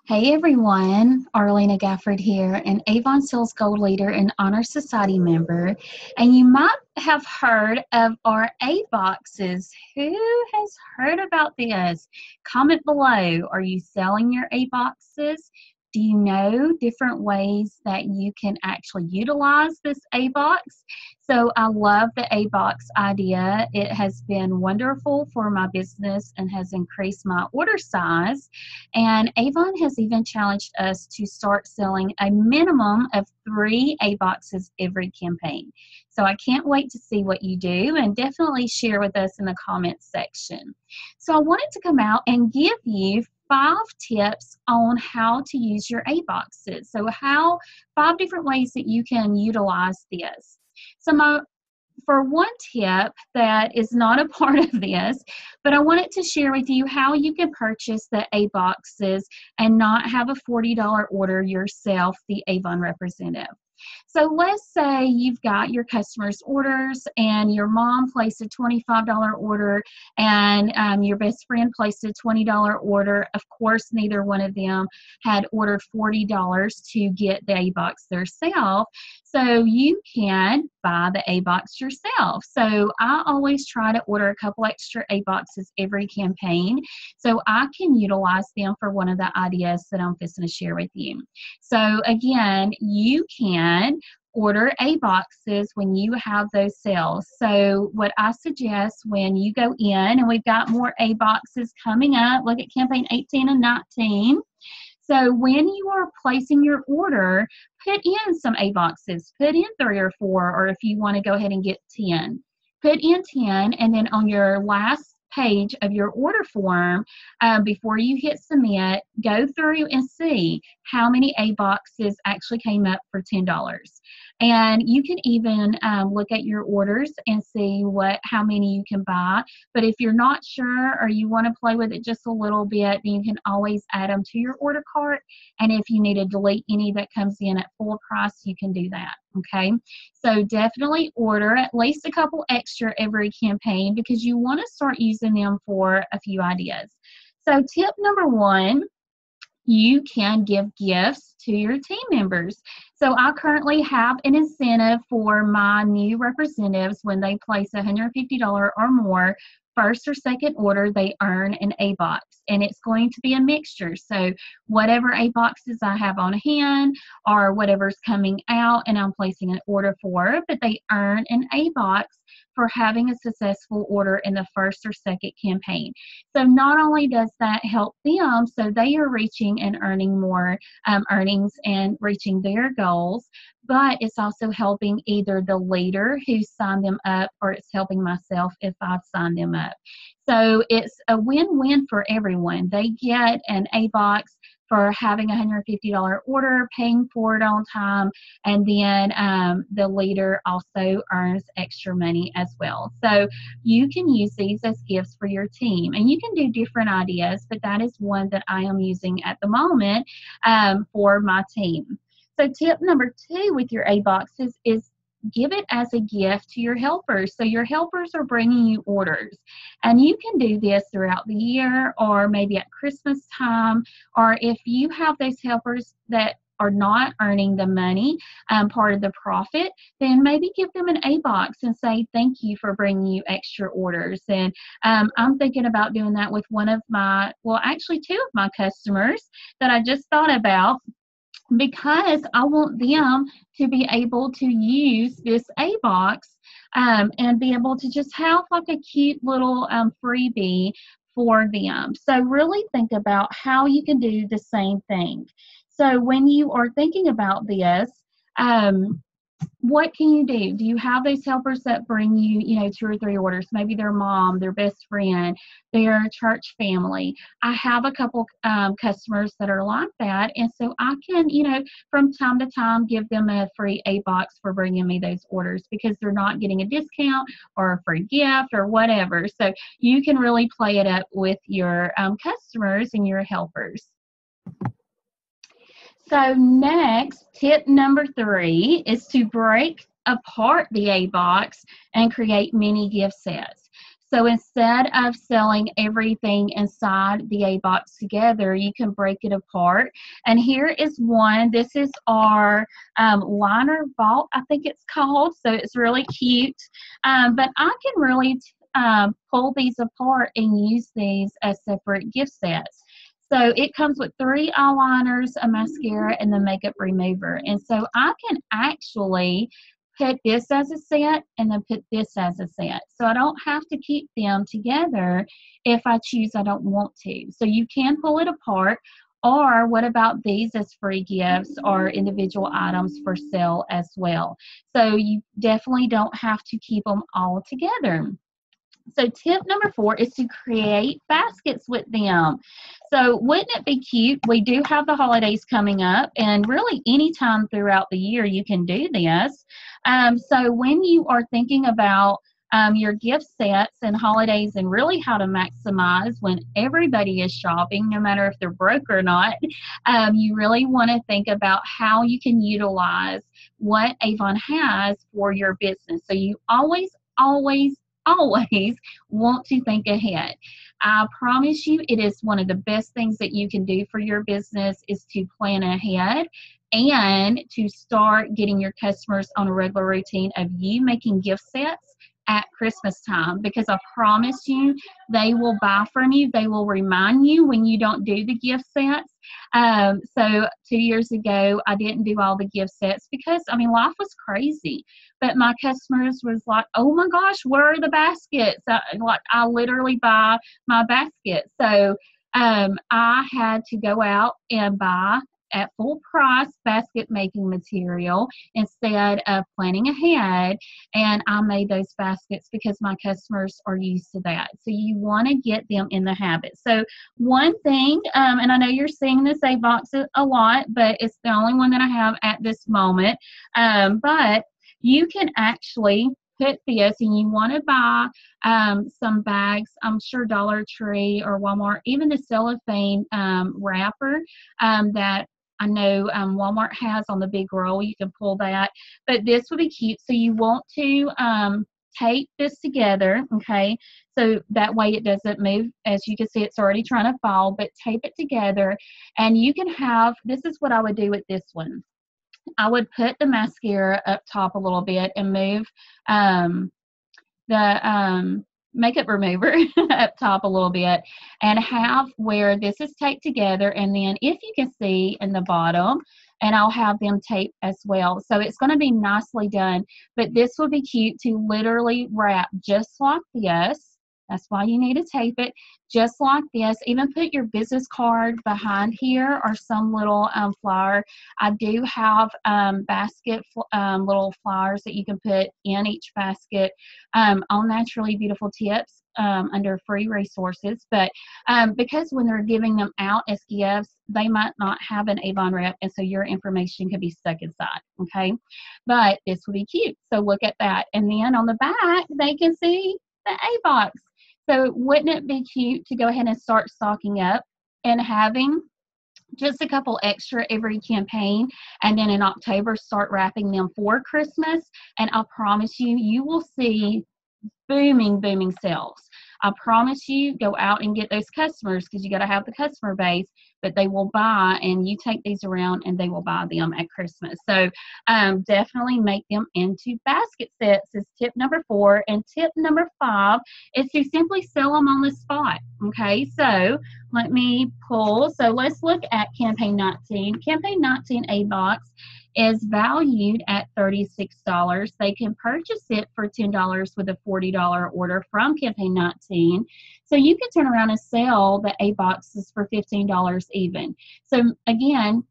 Hey everyone, Arlena Gafford here, an Avon Sales Gold Leader and Honor Society member. And you might have heard of our A boxes. Who has heard about this? Comment below. Are you selling your A boxes? Do you know different ways that you can actually utilize this A box? So I love the A box idea. It has been wonderful for my business and has increased my order size. And Avon has even challenged us to start selling a minimum of 3 A boxes every campaign. So I can't wait to see what you do, and definitely share with us in the comments section. So I wanted to come out and give you 5 tips on how to use your A boxes. So 5 different ways that you can utilize this. For one tip that is not a part of this, but I wanted to share with you how you can purchase the A boxes and not have a $40 order yourself, the Avon representative. So let's say you've got your customers' orders and your mom placed a $25 order and your best friend placed a $20 order. Of course, neither one of them had ordered $40 to get the A box themselves. So you can buy the A box yourself. So I always try to order a couple extra A boxes every campaign so I can utilize them for one of the ideas that I'm going to share with you. So again, you can order A boxes when you have those sales. So what I suggest when you go in, and we've got more A boxes coming up, look at campaign 18 and 19. So when you are placing your order, put in some A boxes. Put in 3 or 4, or if you want to go ahead and get 10. Put in 10, and then on your last page of your order form, before you hit submit, go through and see how many A boxes actually came up for $10. And you can even look at your orders and see how many you can buy. But if you're not sure or you want to play with it just a little bit, then you can always add them to your order cart. And if you need to delete any that comes in at full price, you can do that. Okay, so definitely order at least a couple extra every campaign because you want to start using them for a few ideas. So tip number 1, you can give gifts to your team members. So I currently have an incentive for my new representatives. When they place $150 or more, first or second order, they earn an A box, and it's going to be a mixture. So whatever A boxes I have on hand or whatever's coming out and I'm placing an order for, but they earn an A box for having a successful order in the first or second campaign. So not only does that help them, so they are reaching and earning more earnings and reaching their goals, but it's also helping either the leader who signed them up, or it's helping myself if I've signed them up. So it's a win-win for everyone. They get an A box for having a $150 order, paying for it on time, and then the leader also earns extra money as well. So you can use these as gifts for your team, and you can do different ideas, but that is one that I am using at the moment for my team. So tip number 2 with your A boxes is give it as a gift to your helpers. So your helpers are bringing you orders, and you can do this throughout the year or maybe at Christmas time, or if you have those helpers that are not earning the money, part of the profit, then maybe give them an A box and say thank you for bringing you extra orders. And I'm thinking about doing that with one of my, well, actually 2 of my customers that I just thought about, because I want them to be able to use this A box and be able to just have like a cute little freebie for them. So really think about how you can do the same thing. So when you are thinking about this, what can you do? Do you have those helpers that bring you, 2 or 3 orders? Maybe their mom, their best friend, their church family. I have a couple customers that are like that, and so I can, from time to time give them a free A box for bringing me those orders because they're not getting a discount or a free gift or whatever. So you can really play it up with your customers and your helpers. So next, tip number 3 is to break apart the A box and create mini gift sets. So instead of selling everything inside the A box together, you can break it apart. And here is one. This is our liner vault, I think it's called. So it's really cute. But I can really pull these apart and use these as separate gift sets. So it comes with 3 eyeliners, a mascara, and the makeup remover. And so I can actually put this as a set and then put this as a set. So I don't have to keep them together if I choose I don't want to. So you can pull it apart. Or what about these as free gifts or individual items for sale as well? So you definitely don't have to keep them all together. So tip number 4 is to create baskets with them. So wouldn't it be cute? We do have the holidays coming up, and really anytime throughout the year you can do this. So when you are thinking about your gift sets and holidays and really how to maximize when everybody is shopping, no matter if they're broke or not, you really want to think about how you can utilize what Avon has for your business. So you always want to think ahead. I promise you, it is one of the best things that you can do for your business is to plan ahead and to start getting your customers on a regular routine of you making gift sets at Christmas time, because I promise you they will buy from you. They will remind you when you don't do the gift sets. So 2 years ago, I didn't do all the gift sets because, I mean, life was crazy. But my customers was like, oh my gosh, where are the baskets? I literally buy my basket. So I had to go out and buy at full price basket making material instead of planning ahead, and I made those baskets because my customers are used to that. So you want to get them in the habit. So one thing, and I know you're seeing this A box a lot, but it's the only one that I have at this moment, but you can actually put this, and you want to buy some bags. I'm sure Dollar Tree or Walmart, even the cellophane wrapper that I know Walmart has on the big roll. You can pull that, but this would be cute. So you want to tape this together, okay? So that way it doesn't move. As you can see, it's already trying to fall, but tape it together, and you can have, this is what I would do with this one. I would put the mascara up top a little bit and move the makeup remover up top a little bit, and have where this is taped together, and then if you can see in the bottom, and I'll have them taped as well. So it's going to be nicely done, but this would be cute to literally wrap just like this. That's why you need to tape it just like this. Even put your business card behind here or some little flower. I do have basket little flowers that you can put in each basket on Naturally Beautiful Tips under free resources. But because when they're giving them out as gifts, they might not have an Avon rep, and so your information could be stuck inside, okay? But this would be cute. So look at that. And then on the back, they can see the A box. So wouldn't it be cute to go ahead and start stocking up and having just a couple extra every campaign, and then in October start wrapping them for Christmas, and I promise you, you will see booming sales. I promise you, go out and get those customers, because you got to have the customer base, but they will buy, and you take these around and they will buy them at Christmas. So definitely make them into basket sets is tip number 4. And tip number 5 is to simply sell them on the spot. Okay, so let me pull. So let's look at campaign 19. Campaign 19 A box is valued at $36. They can purchase it for $10 with a $40 order from campaign 19. So you can turn around and sell the A boxes for $15 even. So again,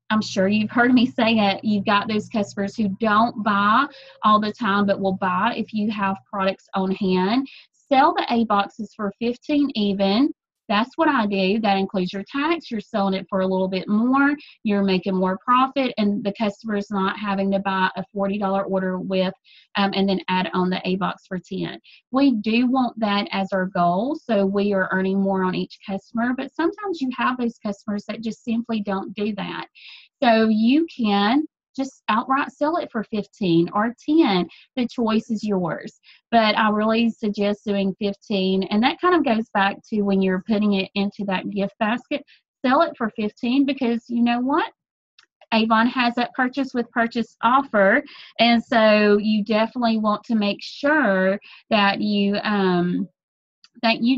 I'm sure you've heard me say it. You've got those customers who don't buy all the time, but will buy if you have products on hand. Sell the A boxes for $15 even. That's what I do. That includes your tax. You're selling it for a little bit more. You're making more profit, and the customer is not having to buy a $40 order with and then add on the A box for $10. We do want that as our goal, so we are earning more on each customer, but sometimes you have those customers that just simply don't do that. So you can just outright sell it for 15 or 10. The choice is yours. But I really suggest doing 15. And that kind of goes back to when you're putting it into that gift basket. Sell it for 15 because you know what? Avon has that purchase with purchase offer. And so you definitely want to make sure that you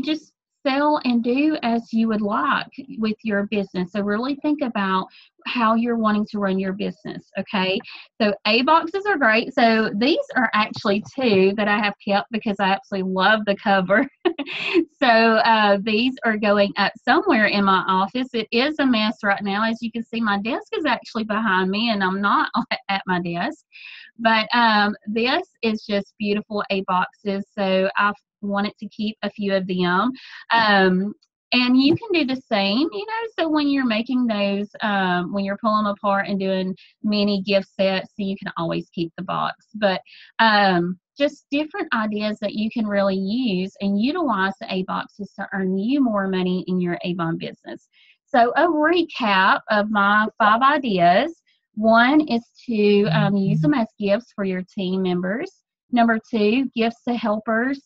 just sell and do as you would like with your business. So really think about how you're wanting to run your business. Okay. So A boxes are great. So these are actually two that I have kept because I absolutely love the cover. So these are going up somewhere in my office. It is a mess right now. As you can see, my desk is actually behind me and I'm not at my desk. But this is just beautiful A boxes. So I wanted to keep a few of them. And you can do the same, so when you're making those, when you're pulling them apart and doing mini gift sets, so you can always keep the box. But just different ideas that you can really use and utilize the A boxes to earn you more money in your Avon business. So a recap of my 5 ideas. One is to use them as gifts for your team members. Number 2, gifts to helpers,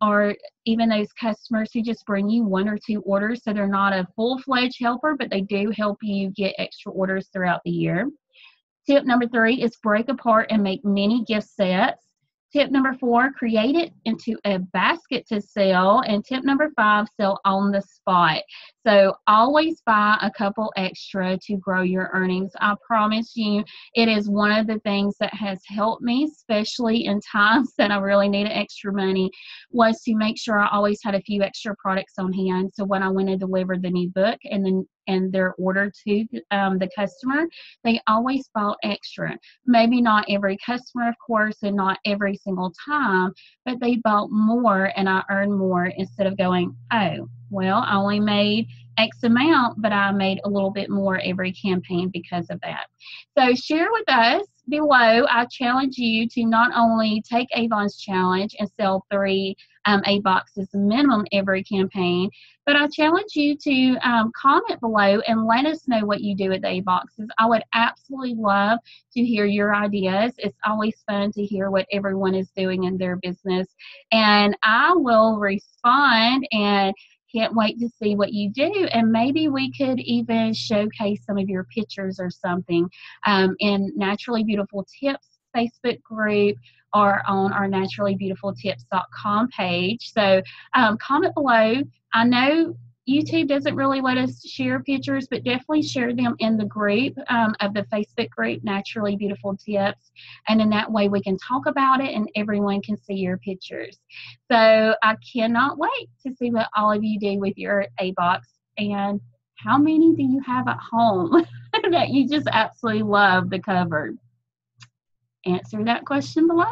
or even those customers who just bring you 1 or 2 orders. So they're not a full-fledged helper, but they do help you get extra orders throughout the year. Tip number 3 is break apart and make mini gift sets. Tip number 4, create it into a basket to sell. And tip number 5, sell on the spot. So always buy a couple extra to grow your earnings. I promise you, it is one of the things that has helped me, especially in times that I really needed extra money, was to make sure I always had a few extra products on hand. So when I went and delivered the new book and their order to the customer, they always bought extra. Maybe not every customer, of course, and not every single time, but they bought more and I earned more instead of going, oh, well, I only made X amount, but I made a little bit more every campaign because of that. So share with us below. I challenge you to not only take Avon's challenge and sell 3 A boxes minimum every campaign, but I challenge you to comment below and let us know what you do with the A boxes. I would absolutely love to hear your ideas. It's always fun to hear what everyone is doing in their business. And I will respond and can't wait to see what you do. And maybe we could even showcase some of your pictures or something in Naturally Beautiful Tips Facebook group or on our naturallybeautifultips.com page. So comment below. I know YouTube doesn't really let us share pictures, but definitely share them in the group of the Facebook group, Naturally Beautiful Tips. And in that way, we can talk about it and everyone can see your pictures. So I cannot wait to see what all of you do with your A-Box. And how many do you have at home that you just absolutely love the cover? Answer that question below.